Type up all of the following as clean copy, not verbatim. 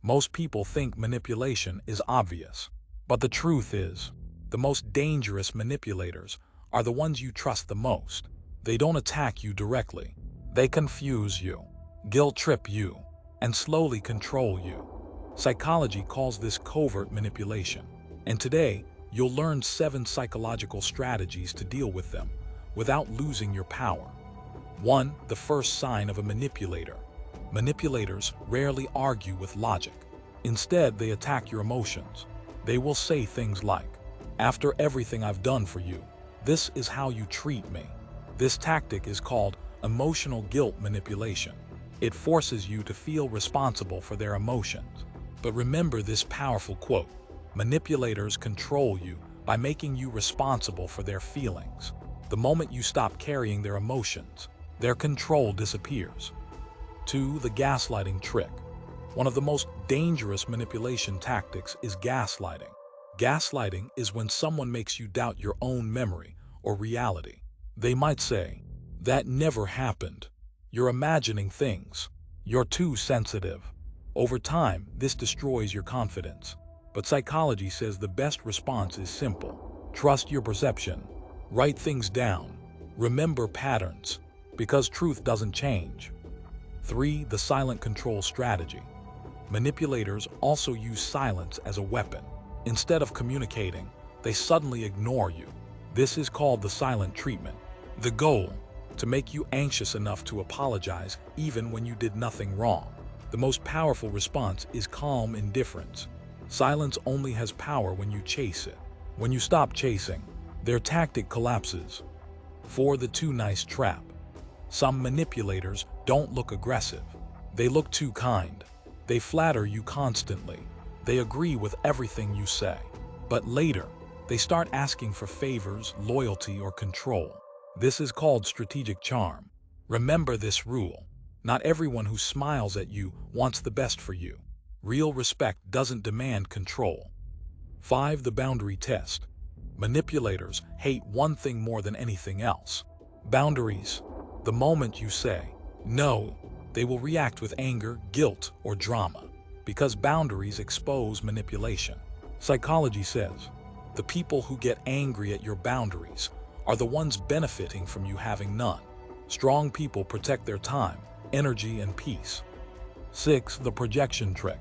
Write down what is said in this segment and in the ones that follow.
Most people think manipulation is obvious, but the truth is, the most dangerous manipulators are the ones you trust the most. They don't attack you directly. They confuse you, guilt-trip you, and slowly control you. Psychology calls this covert manipulation, and today you'll learn 7 psychological strategies to deal with them without losing your power. 1. The first sign of a manipulator. Manipulators rarely argue with logic. Instead, they attack your emotions. They will say things like, "After everything I've done for you, this is how you treat me." This tactic is called emotional guilt manipulation. It forces you to feel responsible for their emotions. But remember this powerful quote: manipulators control you by making you responsible for their feelings. The moment you stop carrying their emotions, their control disappears. 2. The gaslighting trick. One of the most dangerous manipulation tactics is gaslighting. Gaslighting is when someone makes you doubt your own memory or reality. They might say, "That never happened. You're imagining things. You're too sensitive." Over time, this destroys your confidence. But psychology says the best response is simple. Trust your perception. Write things down. Remember patterns, because truth doesn't change. 3. The silent control strategy. Manipulators also use silence as a weapon. Instead of communicating, they suddenly ignore you. This is called the silent treatment. The goal: to make you anxious enough to apologize even when you did nothing wrong. The most powerful response is calm indifference. Silence only has power when you chase it. When you stop chasing, their tactic collapses. 4. The too nice trap. Some manipulators don't look aggressive. They look too kind. They flatter you constantly. They agree with everything you say. But later, they start asking for favors, loyalty, or control. This is called strategic charm. Remember this rule: not everyone who smiles at you wants the best for you. Real respect doesn't demand control. 5. The boundary test. Manipulators hate one thing more than anything else: boundaries. The moment you say no, they will react with anger, guilt, or drama, because boundaries expose manipulation. Psychology says the people who get angry at your boundaries are the ones benefiting from you having none. Strong people protect their time, energy, and peace. 6. The projection trick.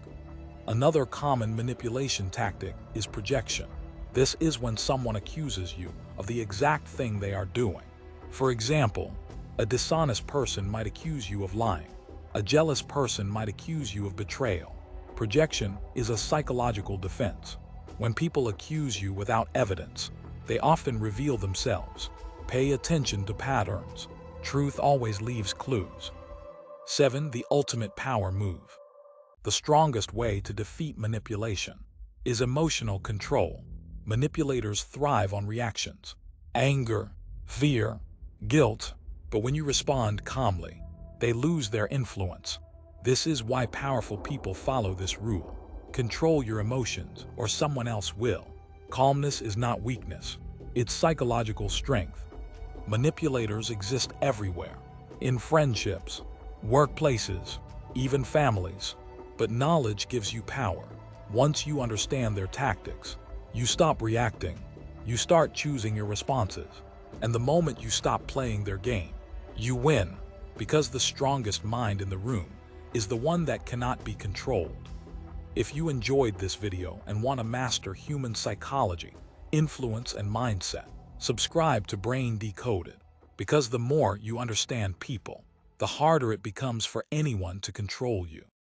Another common manipulation tactic is projection. This is when someone accuses you of the exact thing they are doing. For example, a dishonest person might accuse you of lying. A jealous person might accuse you of betrayal. Projection is a psychological defense. When people accuse you without evidence, they often reveal themselves. Pay attention to patterns. Truth always leaves clues. 7. The ultimate power move. The strongest way to defeat manipulation is emotional control. Manipulators thrive on reactions: anger, fear, guilt. But when you respond calmly, they lose their influence. This is why powerful people follow this rule: control your emotions or someone else will. Calmness is not weakness, it's psychological strength. Manipulators exist everywhere: in friendships, workplaces, even families. But knowledge gives you power. Once you understand their tactics, you stop reacting. You start choosing your responses. And the moment you stop playing their game, you win, because the strongest mind in the room is the one that cannot be controlled. If you enjoyed this video and want to master human psychology, influence, and mindset, subscribe to Brain Decoded, because the more you understand people, the harder it becomes for anyone to control you.